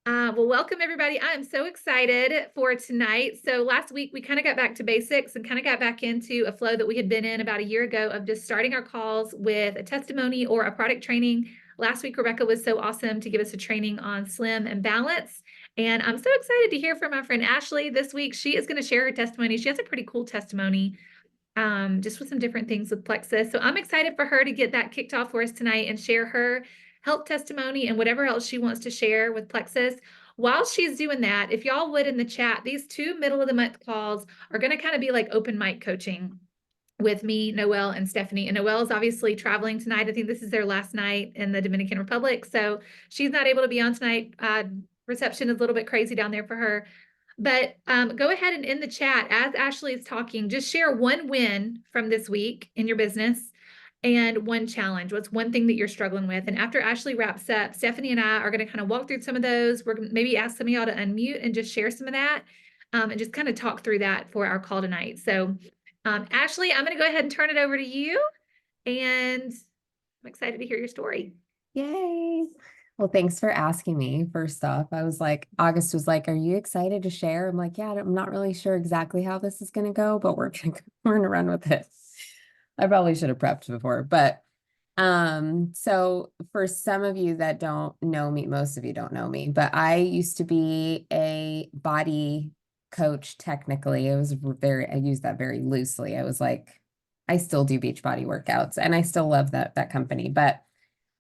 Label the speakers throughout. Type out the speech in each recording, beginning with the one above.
Speaker 1: Well, welcome everybody. I'm so excited for tonight. So last week we kind of got back to basics and kind of got back into a flow that we had been in about a year ago of just starting our calls with a testimony or a product training. Last week, Rebecca was so awesome to give us a training on slim and balance. And I'm so excited to hear from my friend Ashley this week. She is going to share her testimony. She has a pretty cool testimony, just with some different things with Plexus. So I'm excited for her to get that kicked off for us tonight and share her health testimony and whatever else she wants to share with Plexus. While she's doing that, if y'all would in the chat, these two middle of the month calls are going to kind of be like open mic coaching with me, Noelle, and Stephanie. And Noelle is obviously traveling tonight. I think this is their last night in the Dominican Republic. So she's not able to be on tonight. Reception is a little bit crazy down there for her. But go ahead and in the chat, as Ashley is talking, just share one win from this week in your business and one challenge. What's one thing that you're struggling with? And after Ashley wraps up, Stephanie and I are going to kind of walk through some of those. We're going to maybe ask some of y'all to unmute and just share some of that, and just kind of talk through that for our call tonight. So Ashley, I'm going to go ahead and turn it over to you. And I'm excited to hear your story.
Speaker 2: Yay. Well, thanks for asking me. First off, August was like, are you excited to share? I'm like, yeah, I'm not really sure exactly how this is going to go, but we're going to run with it. I probably should have prepped before, but so for some of you that don't know me, most of you don't know me, but I used to be a body coach technically. I use that very loosely. I still do beach body workouts and I still love that company, but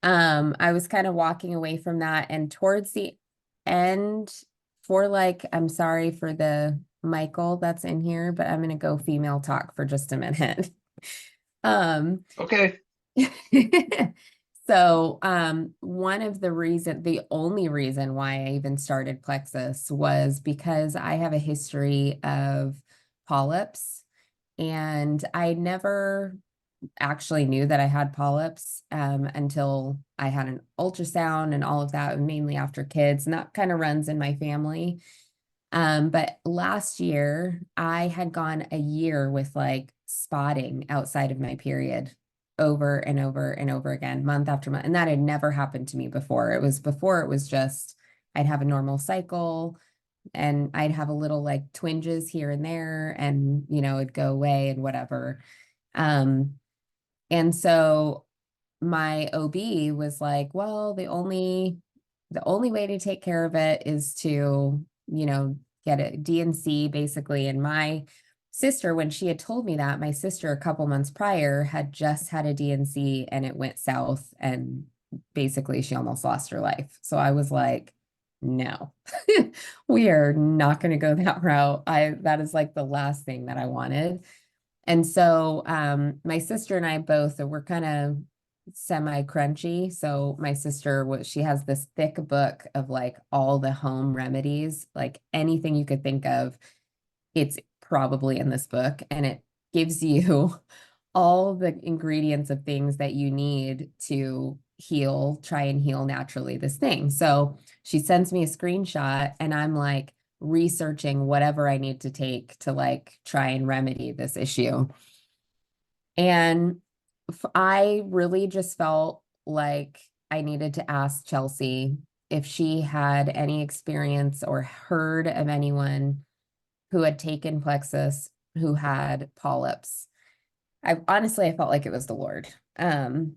Speaker 2: I was kind of walking away from that, and towards the end, I'm sorry for the Michael that's in here, but I'm gonna go female talk for just a minute.
Speaker 3: Okay.
Speaker 2: So, the only reason why I even started Plexus was because I have a history of polyps, and I never actually knew that I had polyps until I had an ultrasound and all of that, mainly after kids, and that kind of runs in my family. But last year I had gone a year with like spotting outside of my period over and over and over again, month after month. And that had never happened to me before. It was just I'd have a normal cycle and I'd have a little like twinges here and there, and it'd go away and whatever. And so my OB was like, well, the only way to take care of it is to, get a DNC basically. And my sister, when she had told me that, my sister a couple months prior had just had a DNC and it went south, and basically she almost lost her life. So I was like, no, we are not going to go that route. That is like the last thing that I wanted. And so my sister and I both were kind of semi-crunchy. So my sister she has this thick book of like all the home remedies, like anything you could think of, it's probably in this book. And it gives you all the ingredients of things that you need to try and heal naturally this thing. So she sends me a screenshot and I'm like, researching whatever I need to take to like try and remedy this issue. And I really just felt like I needed to ask Chelsea if she had any experience or heard of anyone who had taken Plexus who had polyps. I felt like it was the Lord. And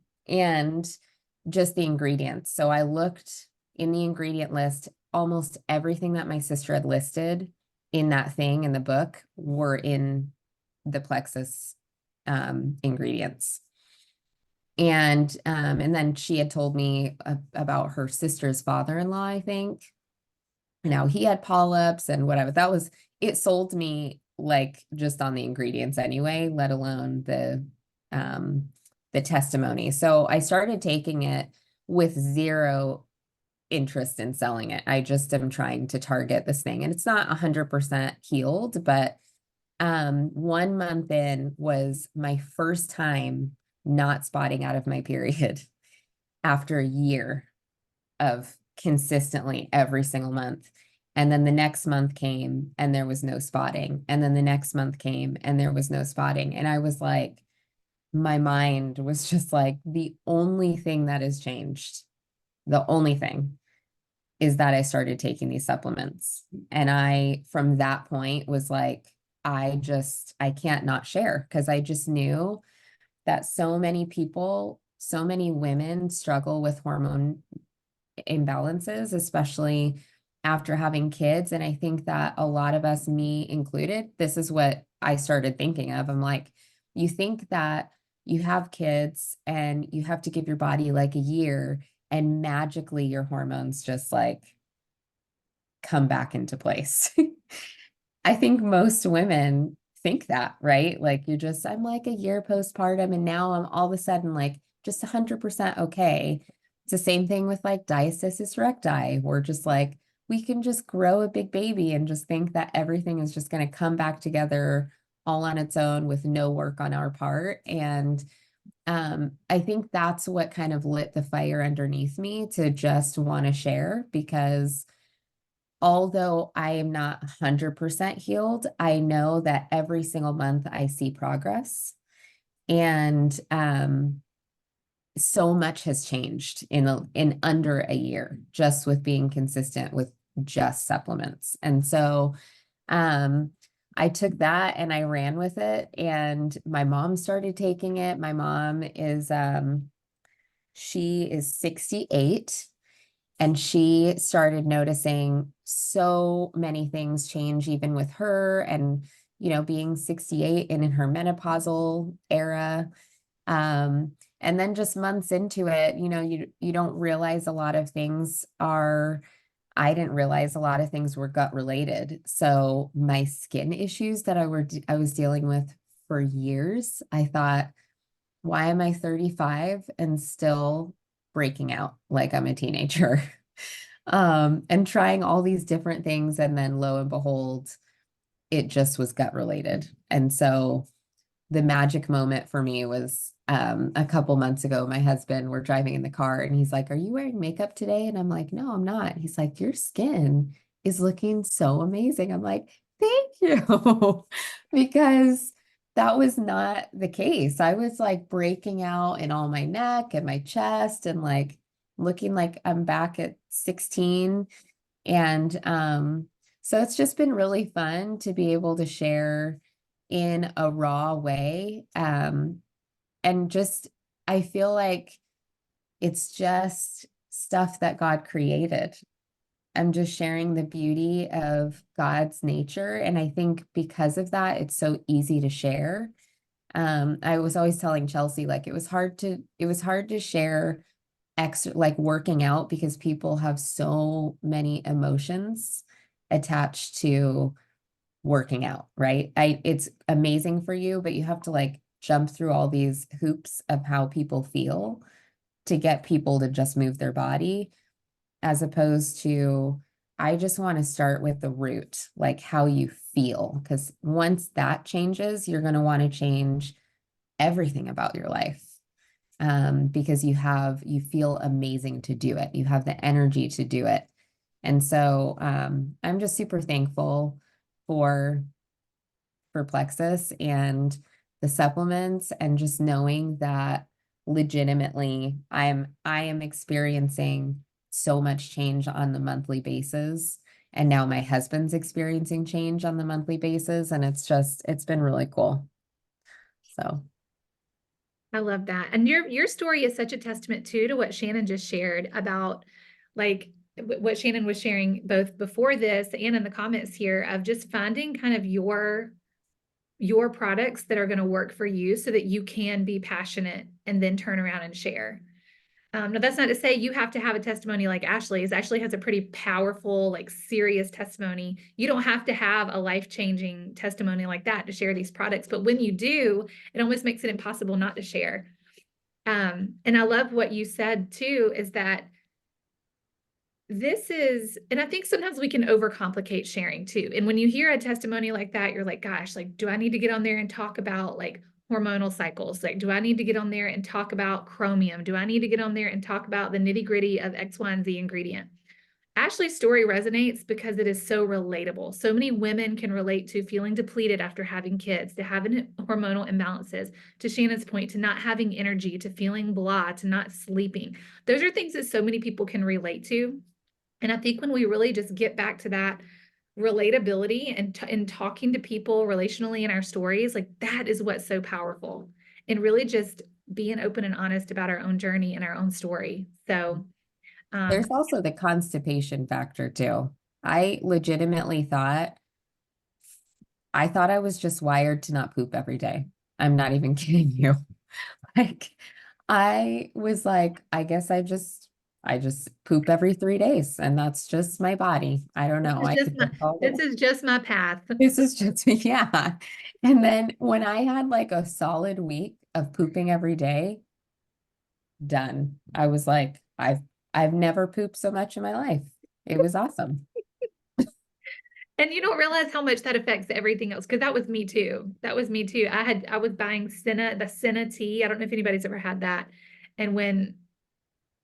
Speaker 2: just the ingredients. So I looked in the ingredient list. Almost everything that my sister had listed in that thing in the book were in the Plexus ingredients. And then she had told me about her sister's father-in-law, I think. Now he had polyps and whatever. It sold me like just on the ingredients anyway, let alone the testimony. So I started taking it with zero interest in selling it. I just am trying to target this thing, and it's not 100% healed, but 1 month in was my first time not spotting out of my period after a year of consistently every single month. And then the next month came and there was no spotting. And then the next month came and there was no spotting. And I was like, my mind was just like, the only thing that has changed, the only thing is that I started taking these supplements. And I, from that point, was like, I can't not share, because I just knew that so many people, so many women struggle with hormone imbalances, especially after having kids. And I think that a lot of us, me included, this is what I started thinking of. I'm like, you think that you have kids and you have to give your body like a year, and magically your hormones just like come back into place. I think most women think that, right? Like I'm like a year postpartum and now I'm all of a sudden like just 100% okay. It's the same thing with like diastasis recti. We're just like, we can just grow a big baby and just think that everything is just going to come back together all on its own with no work on our part. And I think that's what kind of lit the fire underneath me to just want to share, because although I am not 100% healed, I know that every single month I see progress. And so much has changed in under a year just with being consistent with just supplements. And so I took that and I ran with it, and my mom started taking it. My mom is she is 68, and she started noticing so many things change even with her, and being 68 and in her menopausal era. And then just months into it, you don't realize a lot of things are I didn't realize a lot of things were gut related. So my skin issues that I was dealing with for years, I thought, why am I 35 and still breaking out like I'm a teenager? And trying all these different things. And then lo and behold, it just was gut related. And so the magic moment for me was a couple months ago. My husband, we're driving in the car and he's like, "Are you wearing makeup today?" And I'm like, "No, I'm not." He's like, "Your skin is looking so amazing." I'm like, "Thank you." Because that was not the case. I was like breaking out in all my neck and my chest and like looking like I'm back at 16. And so it's just been really fun to be able to share in a raw way. And just, I feel like it's just stuff that God created. I'm just sharing the beauty of God's nature. And I think because of that, it's so easy to share. I was always telling Chelsea, like, it was hard to share like working out, because people have so many emotions attached to working out, right? It's amazing for you, but you have to like jump through all these hoops of how people feel to get people to just move their body, as opposed to, I just want to start with the root, like how you feel, because once that changes, you're going to want to change everything about your life. Because you feel amazing to do it. You have the energy to do it. And so I'm just super thankful for Plexus and the supplements, and just knowing that legitimately I am experiencing so much change on the monthly basis. And now my husband's experiencing change on the monthly basis. And it's been really cool. So
Speaker 1: I love that. And your story is such a testament too to what Shannon just shared about like what Shannon was sharing both before this and in the comments here, of just finding kind of your products that are going to work for you so that you can be passionate and then turn around and share. Now that's not to say you have to have a testimony like Ashley's. Ashley has a pretty powerful, like serious testimony. You don't have to have a life-changing testimony like that to share these products. But when you do, it almost makes it impossible not to share. And I love what you said too, is that and I think sometimes we can overcomplicate sharing too. And when you hear a testimony like that, you're like, gosh, like, do I need to get on there and talk about like hormonal cycles? Like, do I need to get on there and talk about chromium? Do I need to get on there and talk about the nitty gritty of X, Y, and Z ingredient? Ashley's story resonates because it is so relatable. So many women can relate to feeling depleted after having kids, to having hormonal imbalances, to Shannon's point, to not having energy, to feeling blah, to not sleeping. Those are things that so many people can relate to. And I think when we really just get back to that relatability and talking to people relationally in our stories, like that is what's so powerful. And really just being open and honest about our own journey and our own story. So,
Speaker 2: There's
Speaker 1: um,
Speaker 2: also the constipation factor too. I legitimately thought I thought I was just wired to not poop every day. I'm not even kidding you. Like I was like, I guess I just poop every 3 days and that's just my body. I don't
Speaker 1: this
Speaker 2: know.
Speaker 1: is
Speaker 2: I
Speaker 1: just
Speaker 2: could
Speaker 1: my,
Speaker 2: drink all
Speaker 1: this
Speaker 2: day.
Speaker 1: is just my path.
Speaker 2: This is just me. Yeah. And then when I had like a solid week of pooping every day, done. I was like, I've never pooped so much in my life. It was awesome.
Speaker 1: And you don't realize how much that affects everything else. Cause that was me too. That was me too. I was buying the Senna tea. I don't know if anybody's ever had that. And when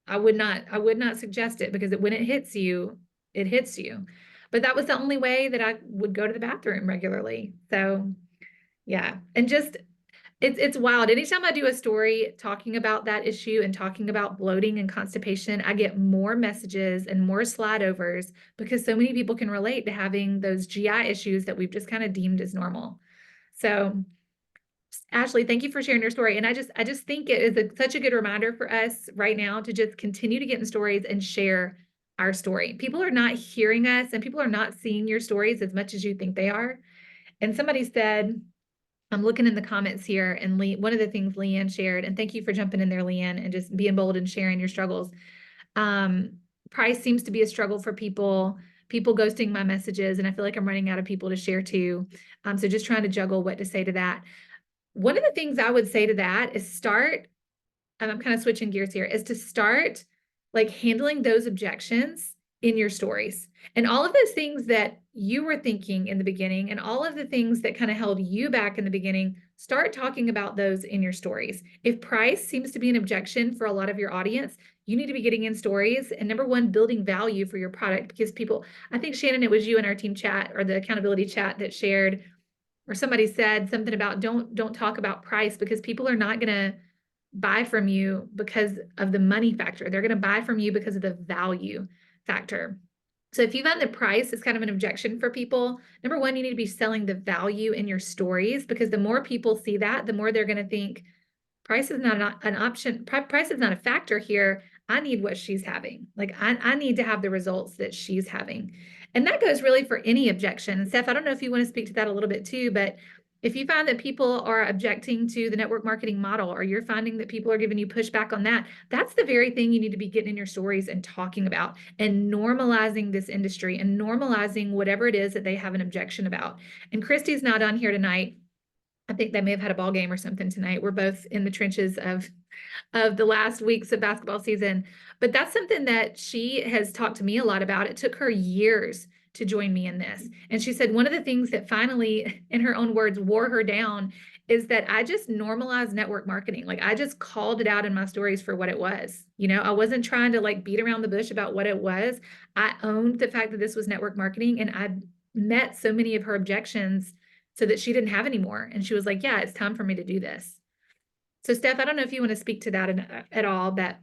Speaker 1: I would not suggest it because when it hits you, it hits you. But that was the only way that I would go to the bathroom regularly. So yeah. And just it's wild. Anytime I do a story talking about that issue and talking about bloating and constipation, I get more messages and more slide overs because so many people can relate to having those GI issues that we've just kind of deemed as normal. So, Ashley, thank you for sharing your story. And I just think it is such a good reminder for us right now to just continue to get in stories and share our story. People are not hearing us and people are not seeing your stories as much as you think they are. And somebody said, I'm looking in the comments here, and one of the things Leanne shared, and thank you for jumping in there, Leanne, and just being bold and sharing your struggles. Um, Price seems to be a struggle for people ghosting my messages, and I feel like I'm running out of people to share to. So just trying to juggle what to say to that. One of the things I would say to that is start, and I'm kind of switching gears here, is to start like handling those objections in your stories. And all of those things that you were thinking in the beginning, and all of the things that kind of held you back in the beginning, start talking about those in your stories. If price seems to be an objection for a lot of your audience, you need to be getting in stories and number one, building value for your product because people, I think Shannon, it was you in our team chat or the accountability chat that shared, or somebody said something about don't talk about price because people are not going to buy from you because of the money factor. They're going to buy from you because of the value factor. So if you find the price is kind of an objection for people, number one, you need to be selling the value in your stories because the more people see that, the more they're going to think, price is not an option. Price is not a factor here. I need what she's having. Like I need to have the results that she's having. And that goes really for any objection. And Steph, I don't know if you want to speak to that a little bit too, but if you find that people are objecting to the network marketing model, or you're finding that people are giving you pushback on that, that's the very thing you need to be getting in your stories and talking about and normalizing this industry and normalizing whatever it is that they have an objection about. And Christy's not on here tonight. I think they may have had a ball game or something tonight. We're both in the trenches of the last weeks of basketball season. But that's something that she has talked to me a lot about. It took her years to join me in this. And she said one of the things that finally, in her own words, wore her down is that I just normalized network marketing. Like I just called it out in my stories for what it was. You know, I wasn't trying to like beat around the bush about what it was. I owned the fact that this was network marketing and I met so many of her objections so that she didn't have any more. And she was like, yeah, it's time for me to do this. So Steph, I don't know if you want to speak to that at all, but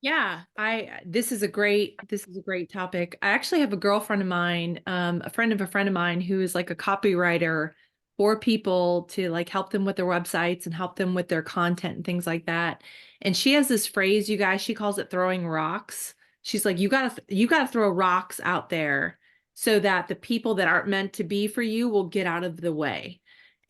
Speaker 3: Yeah, this is a great topic. I actually have a girlfriend of mine, a friend of a friend of mine who is like a copywriter for people to like help them with their websites and help them with their content and things like that. And she has this phrase, you guys, she calls it throwing rocks. She's like, you gotta throw rocks out there so that the people that aren't meant to be for you will get out of the way.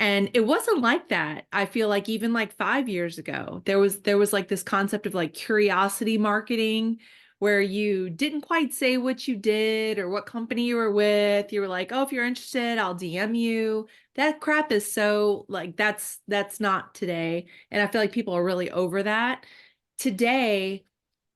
Speaker 3: And it wasn't like that. I feel like even like 5 years ago, there was like this concept of like curiosity marketing where you didn't quite say what you did or what company you were with. You were like, "Oh, if you're interested, I'll DM you." That crap is so like that's not today. And I feel like people are really over that. Today,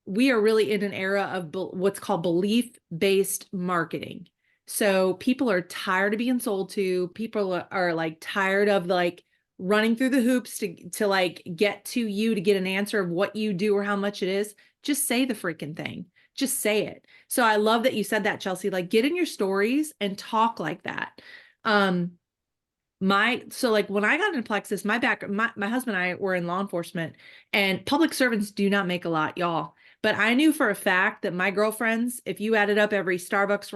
Speaker 3: we are really in an era of what's called belief-based marketing. So people are tired of being sold to. People are like tired of like running through the hoops to like get to you to get an answer of what you do or how much it is. Just say the freaking thing. Just say it. So I love that you said that, Chelsea. Like get in your stories and talk like that. Um, so like when I got into Plexus, my husband and I were in law enforcement, and public servants do not make a lot, y'all. But I knew for a fact that my girlfriends, if you added up every Starbucks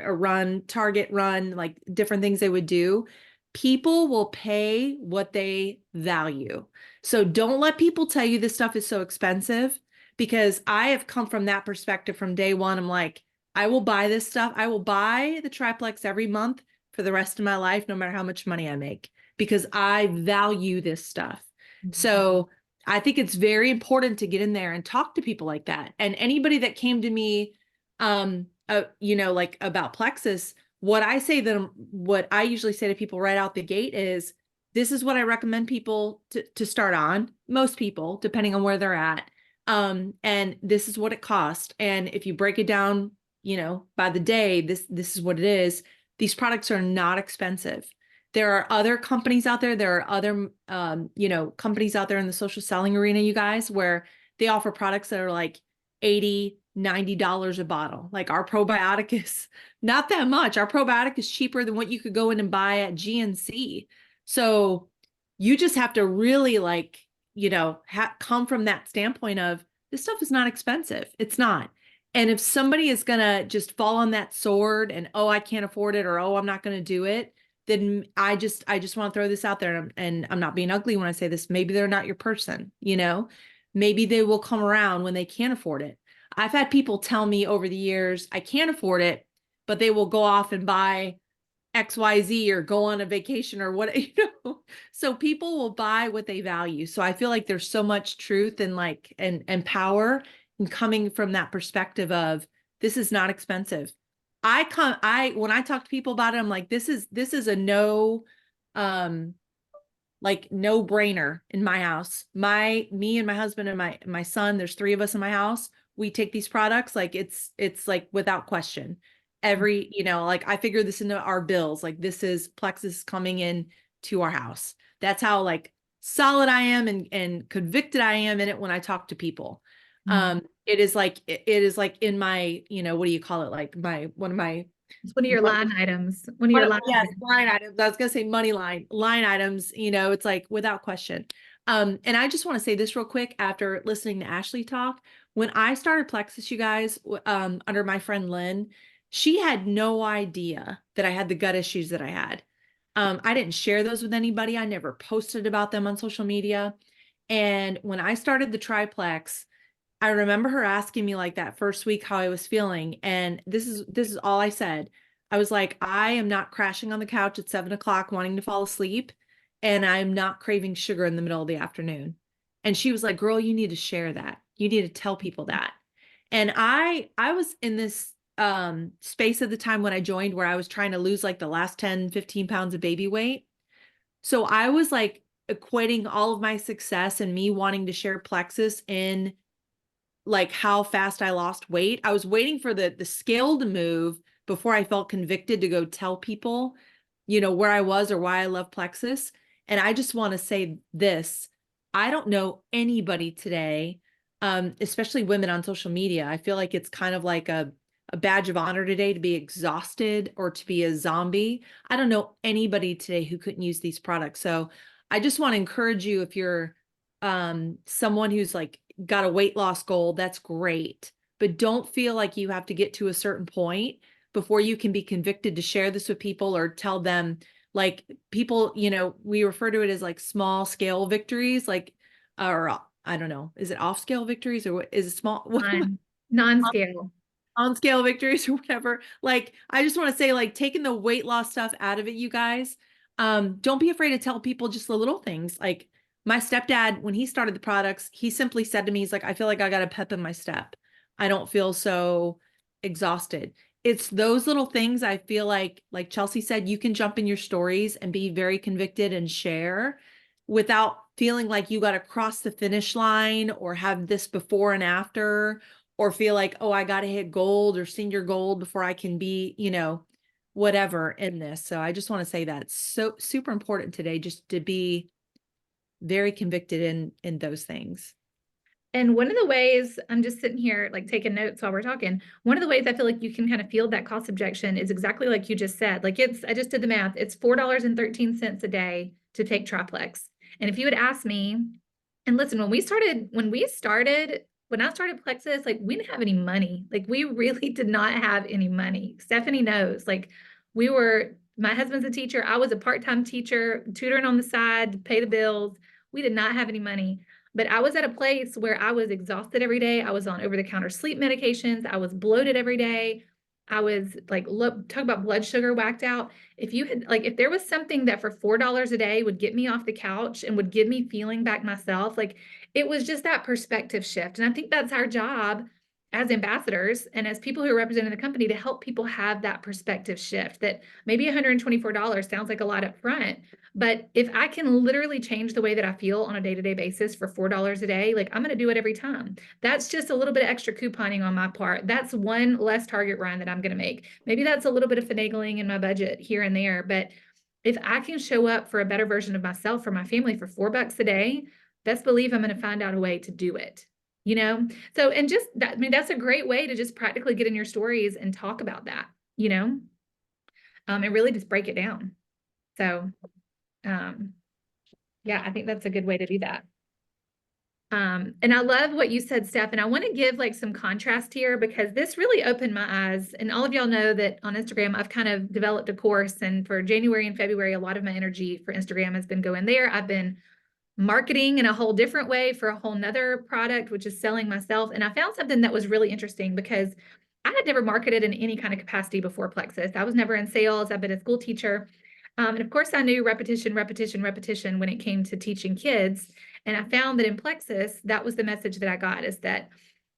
Speaker 3: run, Target run, like different things they would do, people will pay what they value. So don't let people tell you this stuff is so expensive, because I have come from that perspective from day one. I'm like, I will buy this stuff. I will buy the triplex every month for the rest of my life, no matter how much money I make, because I value this stuff. So I think it's very important to get in there and talk to people like that. And anybody that came to me, like about Plexus, what I usually say to people right out the gate is, this is what I recommend people to start on, most people, depending on where they're at. And this is what it costs. And if you break it down, by the day, this is what it is. These products are not expensive. There are other companies out there. There are other, companies out there in the social selling arena, you guys, where they offer products that are like $80, $90 a bottle. Like our probiotic is not that much. Our probiotic is cheaper than what you could go in and buy at GNC. So you just have to really come from that standpoint of, this stuff is not expensive. It's not. And if somebody is going to just fall on that sword and, oh, I can't afford it, or, oh, I'm not going to do it, then I just want to throw this out there. And I'm not being ugly when I say this. Maybe they're not your person, maybe they will come around when they can't afford it. I've had people tell me over the years, I can't afford it, but they will go off and buy XYZ or go on a vacation or what, so people will buy what they value. So I feel like there's so much truth and and power in coming from that perspective of, this is not expensive. When I talk to people about it, I'm like, this is a no brainer in my house. Me and my husband and my son, there's 3 of us in my house. We take these products, like it's like without question. Every, I figure this into our bills. Like, this is Plexus coming in to our house. That's how solid I am and convicted I am in it when I talk to people. It is like in my, what do you call it? Like one of my,
Speaker 1: it's one of your line items. One of your line
Speaker 3: yes,
Speaker 1: items.
Speaker 3: line items. I was gonna say line items. It's like without question. And I just want to say this real quick. After listening to Ashley talk, when I started Plexus, you guys, under my friend Lynn, she had no idea that I had the gut issues that I had. I didn't share those with anybody. I never posted about them on social media. And when I started the triplex, I remember her asking me like that first week how I was feeling. And this is all I said. I was like, I am not crashing on the couch at 7 o'clock wanting to fall asleep. And I'm not craving sugar in the middle of the afternoon. And she was like, girl, you need to share that. You need to tell people that. And I was in this space at the time when I joined, where I was trying to lose like the last 10, 15 pounds of baby weight. So I was like equating all of my success and me wanting to share Plexus in like how fast I lost weight. I was waiting for the scale to move before I felt convicted to go tell people, where I was or why I love Plexus. And I just want to say this. I don't know anybody today, especially women on social media. I feel like it's kind of like a badge of honor today to be exhausted or to be a zombie. I don't know anybody today who couldn't use these products. So I just want to encourage you, if you're someone who's like got a weight loss goal, that's great. But don't feel like you have to get to a certain point before you can be convicted to share this with people or tell them. Like, people, we refer to it as like small scale victories, or I don't know, is it off scale victories, or what is it small?
Speaker 1: Non-scale.
Speaker 3: On scale victories or whatever. Like, I just want to say, like, taking the weight loss stuff out of it, you guys, don't be afraid to tell people just the little things. Like, my stepdad, when he started the products, he simply said to me, he's like, I feel like I got a pep in my step. I don't feel so exhausted. It's those little things. I feel like Chelsea said, you can jump in your stories and be very convicted and share without feeling like you got to cross the finish line or have this before and after, or feel like, oh, I got to hit gold or senior gold before I can be, whatever in this. So I just want to say that it's so super important today just to be very convicted in those things.
Speaker 1: And one of the ways, I'm just sitting here like taking notes while we're talking, one of the ways I feel like you can kind of field that cost objection is exactly like you just said. Like, I just did the math. It's $4.13 a day to take triplex. And if you had asked me, and listen, when we started when I started Plexus, like we didn't have any money. Like we really did not have any money. Stephanie knows, like my husband's a teacher. I was a part-time teacher, tutoring on the side to pay the bills. We did not have any money, but I was at a place where I was exhausted every day. I was on over-the-counter sleep medications. I was bloated every day. I was like, look, talk about blood sugar whacked out. If there was something that for $4 a day would get me off the couch and would give me feeling back myself, like it was just that perspective shift. And I think that's our job as ambassadors and as people who are representing the company to help people have that perspective shift, that maybe $124 sounds like a lot up front, but if I can literally change the way that I feel on a day-to-day basis for $4 a day, like I'm going to do it every time. That's just a little bit of extra couponing on my part. That's one less target run that I'm going to make. Maybe that's a little bit of finagling in my budget here and there, but if I can show up for a better version of myself for my family for $4 a day, best believe I'm going to find out a way to do it. You know, so, and just that, I mean, that's a great way to just practically get in your stories and talk about that, you know, and really just break it down. So, yeah, I think that's a good way to do that. And I love what you said, Steph, and I want to give like some contrast here because this really opened my eyes. And all of y'all know that on Instagram, I've kind of developed a course, and for January and February, a lot of my energy for Instagram has been going there. I've been marketing in a whole different way for a whole nother product, which is selling myself. And I found something that was really interesting because I had never marketed in any kind of capacity before Plexus. I was never in sales. I've been a school teacher. And of course I knew repetition, repetition, repetition when it came to teaching kids. And I found that in Plexus, that was the message that I got is that,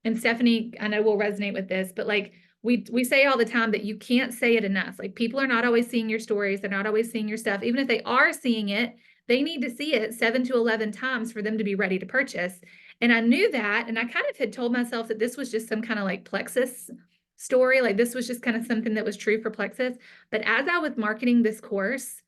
Speaker 1: and Stephanie, I know will resonate with this, but like we say all the time that you can't say it enough. Like people are not always seeing your stories. They're not always seeing your stuff. Even if they are seeing it, they need to see it 7 to 11 times for them to be ready to purchase. And I knew that. And I kind of had told myself that this was just some kind of like Plexus story. Like this was just kind of something that was true for Plexus. But as I was marketing this course,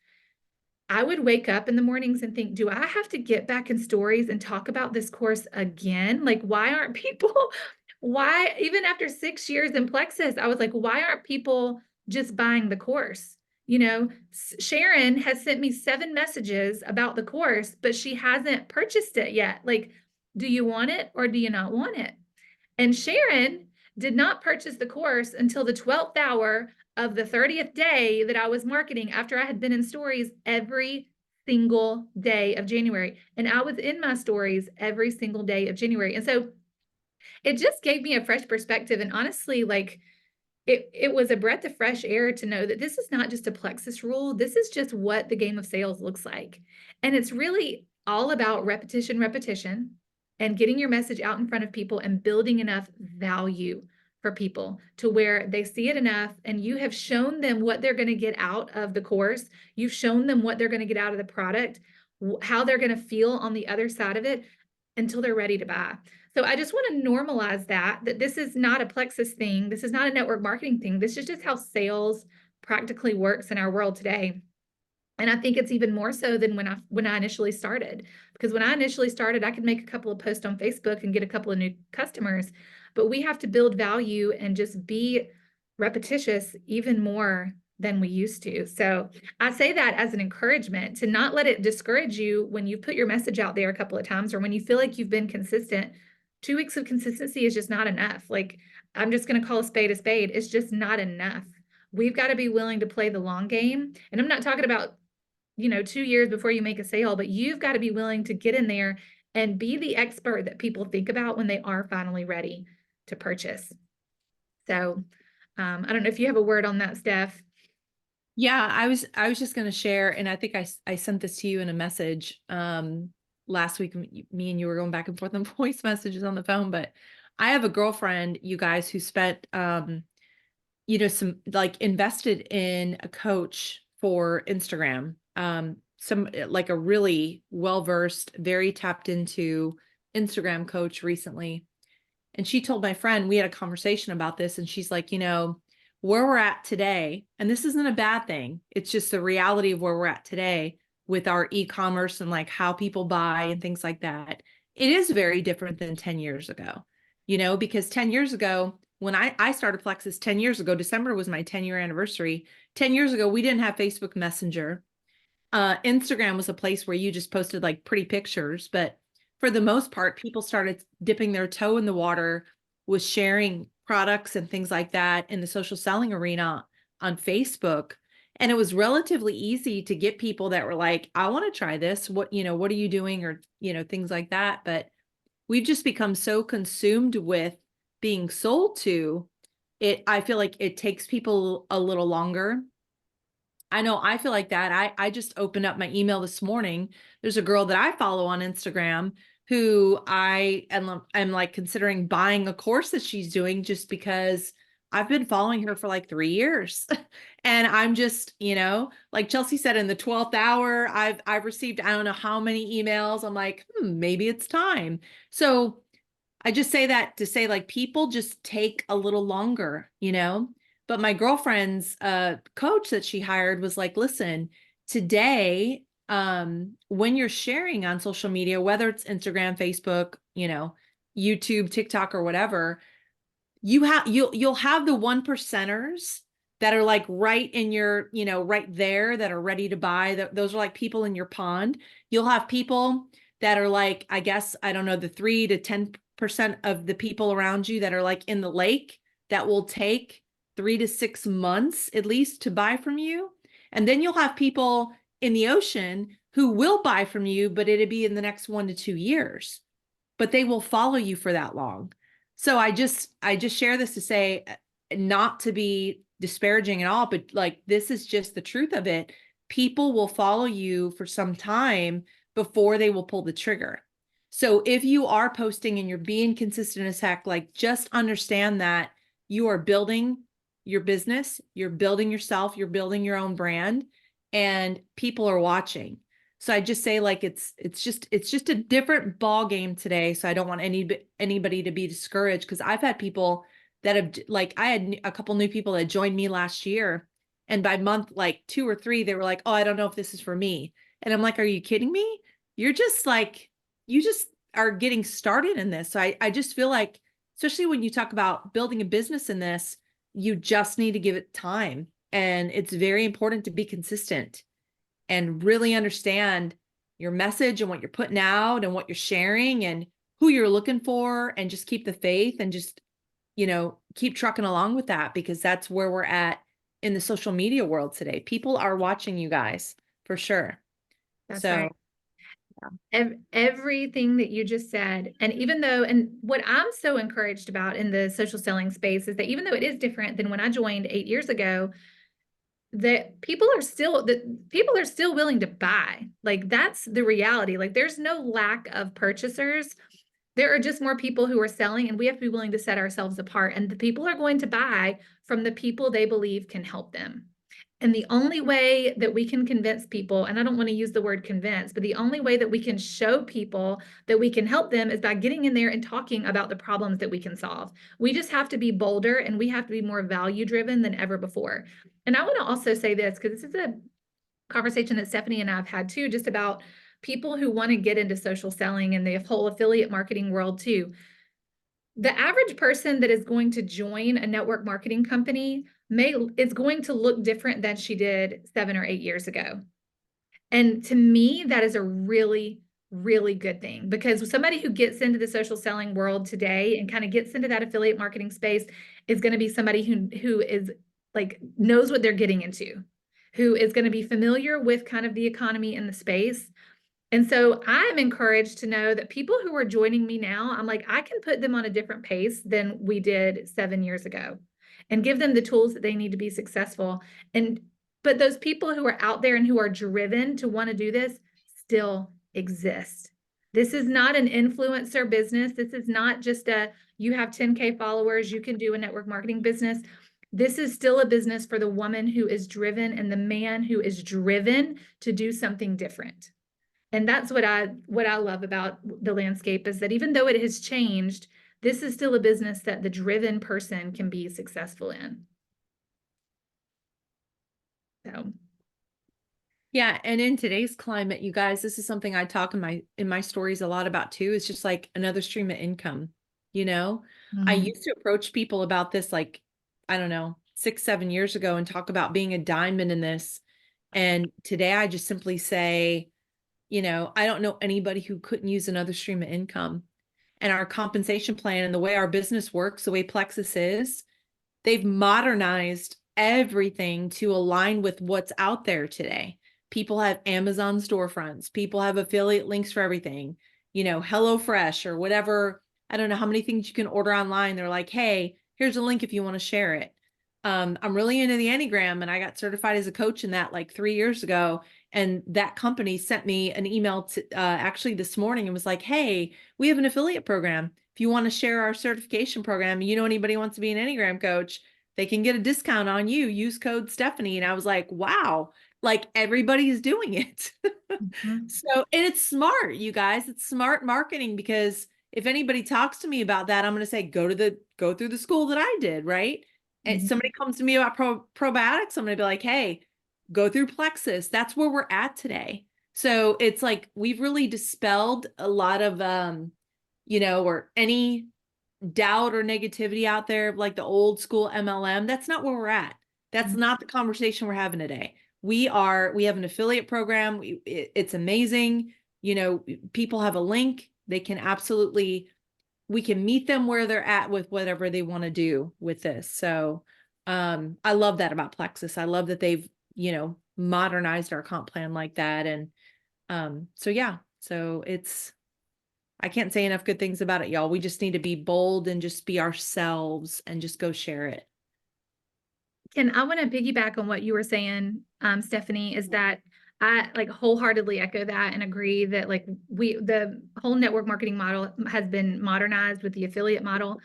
Speaker 1: I would wake up in the mornings and think, do I have to get back in stories and talk about this course again? Like, why aren't people, why, even after 6 years in Plexus, I was like, why aren't people just buying the course? You know, Sharon has sent me 7 messages about the course, but she hasn't purchased it yet. Like, do you want it or do you not want it? And Sharon did not purchase the course until the 12th hour of the 30th day that I was marketing after I had been in stories every single day of January. And I was in my stories every single day of January. And so it just gave me a fresh perspective. And honestly, like it was a breath of fresh air to know that this is not just a Plexus rule. This is just what the game of sales looks like. And it's really all about repetition, repetition, and getting your message out in front of people and building enough value for people to where they see it enough and you have shown them what they're going to get out of the course. You've shown them what they're going to get out of the product, how they're going to feel on the other side of it until they're ready to buy. So I just want to normalize that this is not a Plexus thing. This is not a network marketing thing. This is just how sales practically works in our world today. And I think it's even more so than when I initially started, because when I initially started, I could make a couple of posts on Facebook and get a couple of new customers, but we have to build value and just be repetitious even more than we used to. So I say that as an encouragement to not let it discourage you when you put your message out there a couple of times or when you feel like you've been consistent. 2 weeks of consistency is just not enough. Like I'm just going to call a spade a spade. It's just not enough. We've got to be willing to play the long game. And I'm not talking about 2 years before you make a sale, but you've got to be willing to get in there and be the expert that people think about when they are finally ready to purchase. So I don't know if you have a word on that, Steph.
Speaker 3: Yeah, I was just going to share, and I think I sent this to you in a message last week. Me and you were going back and forth on voice messages on the phone, but I have a girlfriend, you guys, who spent some like invested in a coach for Instagram. Some like a really well-versed, very tapped into Instagram coach recently. And she told my friend, we had a conversation about this, and she's like, where we're at today, and this isn't a bad thing. It's just the reality of where we're at today with our e-commerce and like how people buy and things like that. It is very different than 10 years ago, because 10 years ago, when I started Plexus 10 years ago, December was my 10-year anniversary. 10 years ago, we didn't have Facebook Messenger. Instagram was a place where you just posted like pretty pictures, but for the most part, people started dipping their toe in the water with sharing products and things like that in the social selling arena on Facebook. And it was relatively easy to get people that were like, I want to try this. What are you doing? Or, things like that. But we've just become so consumed with being sold to it. I feel like it takes people a little longer. I know I feel like that. I just opened up my email this morning. There's a girl that I follow on Instagram who I'm like considering buying a course that she's doing just because I've been following her for like 3 years. And I'm just, like Chelsea said, in the 12th hour, I've received I don't know how many emails. I'm like, maybe it's time. So I just say that to say like people just take a little longer, But my girlfriend's coach that she hired was like, listen, today, when you're sharing on social media, whether it's Instagram, Facebook, YouTube, TikTok, or whatever, you'll have the 1%ers that are like right in your, right there that are ready to buy. Those are like people in your pond. You'll have people that are like, I guess, I don't know, the 3 to 10% of the people around you that are like in the lake that will take 3 to 6 months at least to buy from you. And then you'll have people in the ocean who will buy from you, but it'll be in the next 1 to 2 years, but they will follow you for that long. So I just share this to say, not to be disparaging at all, but like, this is just the truth of it. People will follow you for some time before they will pull the trigger. So if you are posting and you're being consistent as heck, like just understand that you are building your business, you're building yourself, you're building your own brand, and people are watching. So I just say like, it's just a different ball game today. So I don't want anybody to be discouraged, because I've had people that have, like, I had a couple new people that joined me last year, and by month like 2 or 3, they were like, oh, I don't know if this is for me. And I'm like, are you kidding me? You're just like, you just are getting started in this. So I just feel like, especially when you talk about building a business in this, you just need to give it time. And it's very important to be consistent and really understand your message and what you're putting out and what you're sharing and who you're looking for, and just keep the faith and just, keep trucking along with that, because that's where we're at in the social media world today. People are watching you guys for sure.
Speaker 1: That's
Speaker 3: So
Speaker 1: right. Everything that you just said, and what I'm so encouraged about in the social selling space is that even though it is different than when I joined 8 years ago, that people are still willing to buy. Like, that's the reality. Like, there's no lack of purchasers. There are just more people who are selling, and we have to be willing to set ourselves apart. And the people are going to buy from the people they believe can help them. And the only way that we can convince people, and I don't want to use the word convince, but the only way that we can show people that we can help them is by getting in there and talking about the problems that we can solve. We just have to be bolder, and we have to be more value driven than ever before. And I want to also say this, because this is a conversation that Stephanie and I have had too, just about people who want to get into social selling and the whole affiliate marketing world too. The average person that is going to join a network marketing company is going to look different than she did 7 or 8 years ago. And to me, that is a really, really good thing, because somebody who gets into the social selling world today and kind of gets into that affiliate marketing space is going to be somebody who is like, knows what they're getting into, who is going to be familiar with kind of the economy in the space. And so I'm encouraged to know that people who are joining me now, I'm like, I can put them on a different pace than we did 7 years ago and give them the tools that they need to be successful. But those people who are out there and who are driven to want to do this still exist. This is not an influencer business. This is not just you have 10K followers, you can do a network marketing business. This is still a business for the woman who is driven and the man who is driven to do something different. And that's what I love about the landscape, is that even though it has changed, this is still a business that the driven person can be successful in. So.
Speaker 3: yeah, and in today's climate, you guys, this is something I talk in my stories a lot about too. It's just like another stream of income. I used to approach people about this, like, I don't know, 6, 7 years ago, and talk about being a diamond in this. And today I just simply say, I don't know anybody who couldn't use another stream of income. And our compensation plan and the way our business works, the way Plexus is, they've modernized everything to align with what's out there today. People have Amazon storefronts, people have affiliate links for everything, HelloFresh or whatever. I don't know how many things you can order online. They're like, hey, here's a link if you want to share it. I'm really into the Enneagram, and I got certified as a coach in that like 3 years ago. And that company sent me an email to actually this morning and was like, hey, we have an affiliate program. If you want to share our certification program, anybody wants to be an Enneagram coach, they can get a discount on you. Use code Stephanie. And I was like, wow, like everybody's doing it.
Speaker 1: Mhm.
Speaker 3: So, and it's smart, you guys. It's smart marketing, because if anybody talks to me about that, I'm going to say, go through the school that I did, right? And
Speaker 1: Mhm.
Speaker 3: somebody comes to me about probiotics, I'm going to be like, hey, go through Plexus. That's where we're at today. So it's like we've really dispelled a lot of or any doubt or negativity out there of like the old school MLM. That's not where we're at. That's not the conversation we're having today. We have an affiliate program. It's amazing. People have a link. They can absolutely, we can meet them where they're at with whatever they want to do with this. So I love that about Plexus. I love that they've, modernized our comp plan like that. And so yeah, so I can't say enough good things about it, y'all. We just need to be bold and just be ourselves and just go share it.
Speaker 1: I want to piggyback on what you were saying, Stephanie, is that I like wholeheartedly echo that and agree that like the whole network marketing model has been modernized with the affiliate model.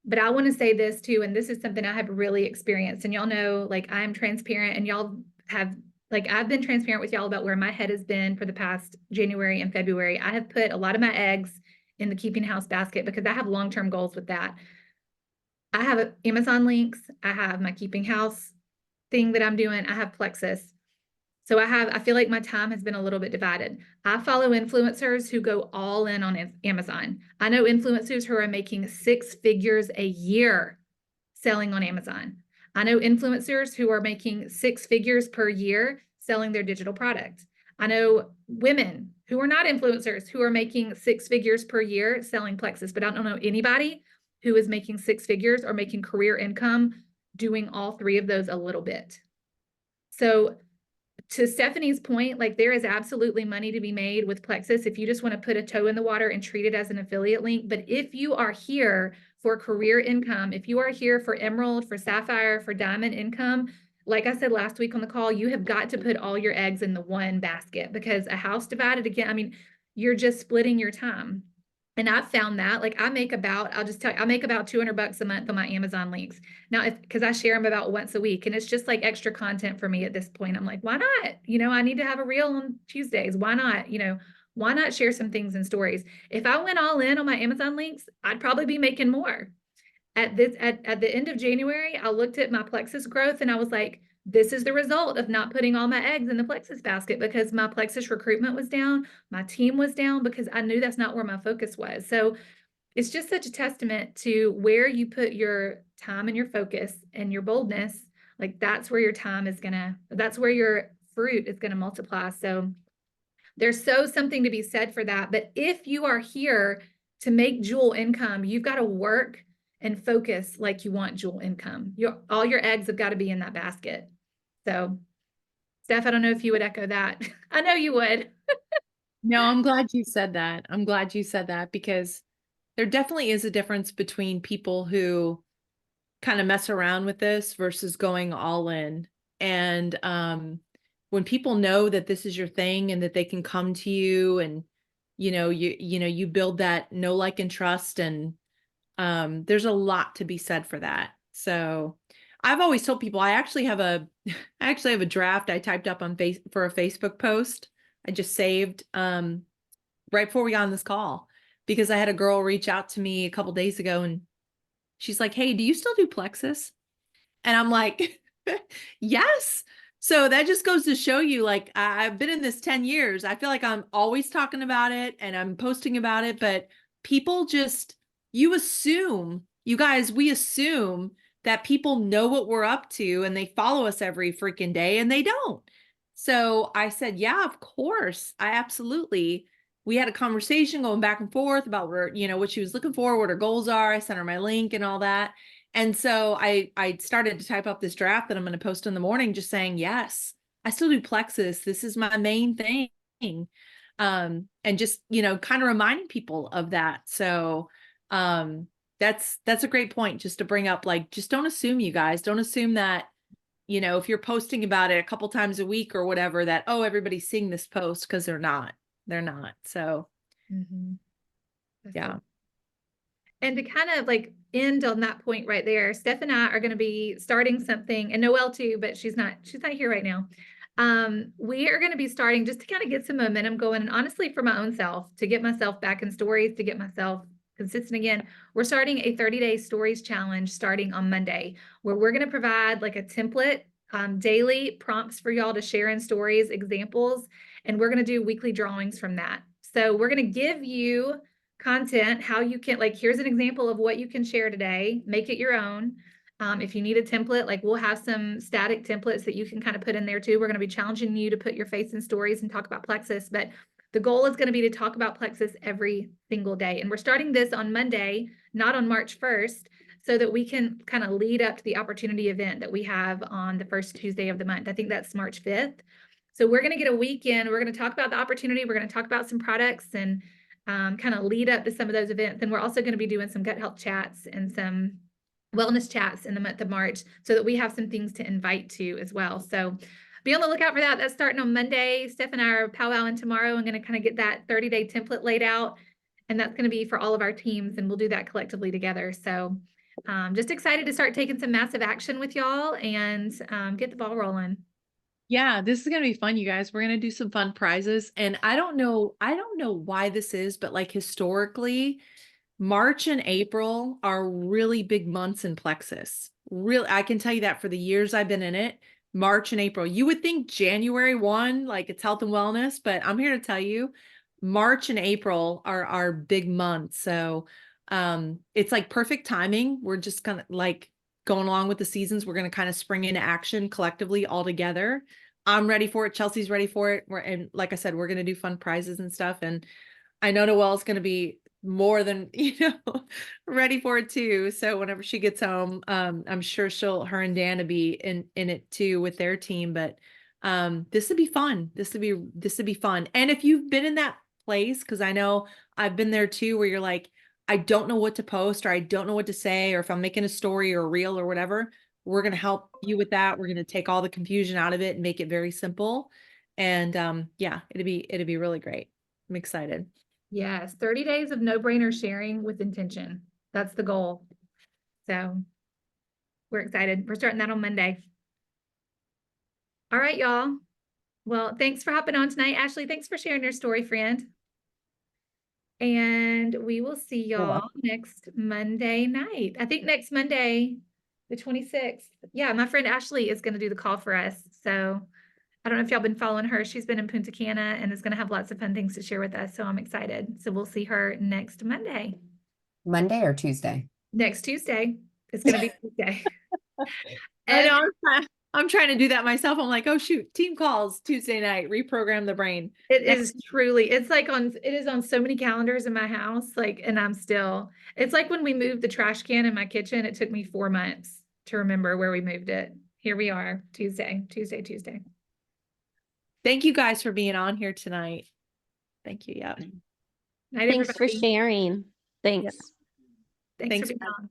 Speaker 1: But I want to say this too, and this is something I have really experienced. And y'all know, like I'm transparent, and y'all have like I've been transparent with y'all about where my head has been for the past January and February. I have put a lot of my eggs in the keeping house basket because I have long-term goals with that. I have Amazon links. I have my keeping house thing that I'm doing. I have Plexus. So I feel like my time has been a little bit divided. I follow influencers who go all in on Amazon. I know influencers who are making 6 figures a year selling on Amazon. I know influencers who are making 6 figures per year selling their digital product. I know women who are not influencers who are making 6 figures per year selling Plexus, but I don't know anybody who is making 6 figures or making career income doing all three of those a little bit. So to Stephanie's point, like there is absolutely money to be made with Plexus if you just want to put a toe in the water and treat it as an affiliate link. But if you are here for career income, if you are here for Emerald, for Sapphire, for Diamond income, like I said last week on the call, you have got to put all your eggs in the one basket, because a house divided again, I mean, you're just splitting your time. And I've found that like I'll just tell you, I make about $200 a month on my Amazon links. Now, because I share them about once a week, and it's just like extra content for me at this point. I'm like, why not? I need to have a reel on Tuesdays. Why not? Why not share some things in stories? If I went all in on my Amazon links, I'd probably be making more. At the end of January, I looked at my Plexus growth and I was like, this is the result of not putting all my eggs in the Plexus basket, because my Plexus recruitment was down, my team was down, because I knew that's not where my focus was. So it's just such a testament to where you put your time and your focus and your boldness. Like that's where your that's where your fruit is gonna multiply. So there's something to be said for that. But if you are here to make dual income, you've got to work and focus like you want dual income. All your eggs have got to be in that basket. So Steph, I don't know if you would echo that. I know you would.
Speaker 3: No, I'm glad you said that. I'm glad you said that, because there definitely is a difference between people who kind of mess around with this versus going all in. And when people know that this is your thing and that they can come to you, and you build that know, like, and trust, and there's a lot to be said for that. So I've always told people I actually have a draft I typed up on for a Facebook post I just saved right before we got on this call, because I had a girl reach out to me a couple days ago, and she's like, hey, do you still do Plexus? And I'm like, yes. So that just goes to show you, like, I've been in this 10 years. I feel like I'm always talking about it and I'm posting about it, but people just, you guys, we assume that people know what we're up to and they follow us every freaking day, and they don't. So I said, yeah, of course. I absolutely. We had a conversation going back and forth about where, what she was looking for, what her goals are. I sent her my link and all that. And so I started to type up this draft that I'm going to post in the morning, just saying, yes, I still do Plexus. This is my main thing. And just, kind of reminding people of that. So, that's a great point just to bring up, like, just don't assume, you guys, don't assume that, if you're posting about it a couple times a week or whatever, that, oh, everybody's seeing this post, because they're not. So
Speaker 1: That's
Speaker 3: yeah.
Speaker 1: so- And to kind of like end on that point right there, Steph and I are going to be starting something, and Noelle too, but she's not here right now. We are going to be starting just to kind of get some momentum going, and honestly, for my own self, to get myself back in stories, to get myself consistent again. We're starting a 30-day stories challenge starting on Monday, where we're going to provide like a template, daily prompts for y'all to share in stories, examples, and we're going to do weekly drawings from that. So we're going to give you content, how you can, like, here's an example of what you can share today, make it your own. If you need a template, like, we'll have some static templates that you can kind of put in there too. We're going to be challenging you to put your face in stories and talk about Plexus, but the goal is going to be to talk about Plexus every single day. And we're starting this on Monday, not on March 1st, so that we can kind of lead up to the opportunity event that we have on the first Tuesday of the month. I think that's March 5th. So we're going to get a weekend. We're going to talk about the opportunity. We're going to talk about some products and kind of lead up to some of those events. And we're also going to be doing some gut health chats and some wellness chats in the month of March, so that we have some things to invite to as well. So be on the lookout for that. That's starting on Monday. Steph and I are powwowing tomorrow and going to kind of get that 30-day template laid out. And that's going to be for all of our teams, and we'll do that collectively together. So just excited to start taking some massive action with y'all and get the ball rolling.
Speaker 3: Yeah, this is going to be fun, you guys. We're going to do some fun prizes. And I don't know why this is, but like historically, March and April are really big months in Plexus. Really, I can tell you that for the years I've been in it, March and April. You would think January 1, like it's health and wellness, but I'm here to tell you, March and April are big months. So it's like perfect timing. We're just kind of like going along with the seasons. We're going to kind of spring into action collectively all together. I'm ready for it. Chelsea's ready for it. And like I said, we're going to do fun prizes and stuff. And I know Noelle's going to be more than, ready for it too. So whenever she gets home, I'm sure her and Dan will be in it too with their team. But this would be fun. This would be fun. And if you've been in that place, because I know I've been there too, where you're like, I don't know what to post, or I don't know what to say, or if I'm making a story or a reel or whatever, we're going to help you with that. We're going to take all the confusion out of it and make it very simple. And yeah, it'd be really great. I'm excited.
Speaker 1: Yes, 30 days of no-brainer sharing with intention. That's the goal. So we're excited. We're starting that on Monday. All right, y'all. Well, thanks for hopping on tonight. Ashley, thanks for sharing your story, friend. And we will see y'all next Monday night. I think next Monday, the 26th. Yeah, my friend Ashley is going to do the call for us. So I don't know if y'all been following her. She's been in Punta Cana and is going to have lots of fun things to share with us. So I'm excited. So we'll see her next Monday.
Speaker 2: Monday or Tuesday?
Speaker 1: Next Tuesday. It's going to be Tuesday.
Speaker 3: I know. I'm trying to do that myself. I'm like, oh shoot, team calls Tuesday night, reprogram the brain.
Speaker 1: It is truly, it is on so many calendars in my house. Like, and it's like when we moved the trash can in my kitchen, it took me 4 months to remember where we moved it. Here we are, Tuesday.
Speaker 3: Thank you guys for being on here tonight. Thank you. Yeah.
Speaker 1: Night,
Speaker 4: Thanks
Speaker 1: everybody.
Speaker 4: for sharing. Thanks.
Speaker 1: Thanks for being on.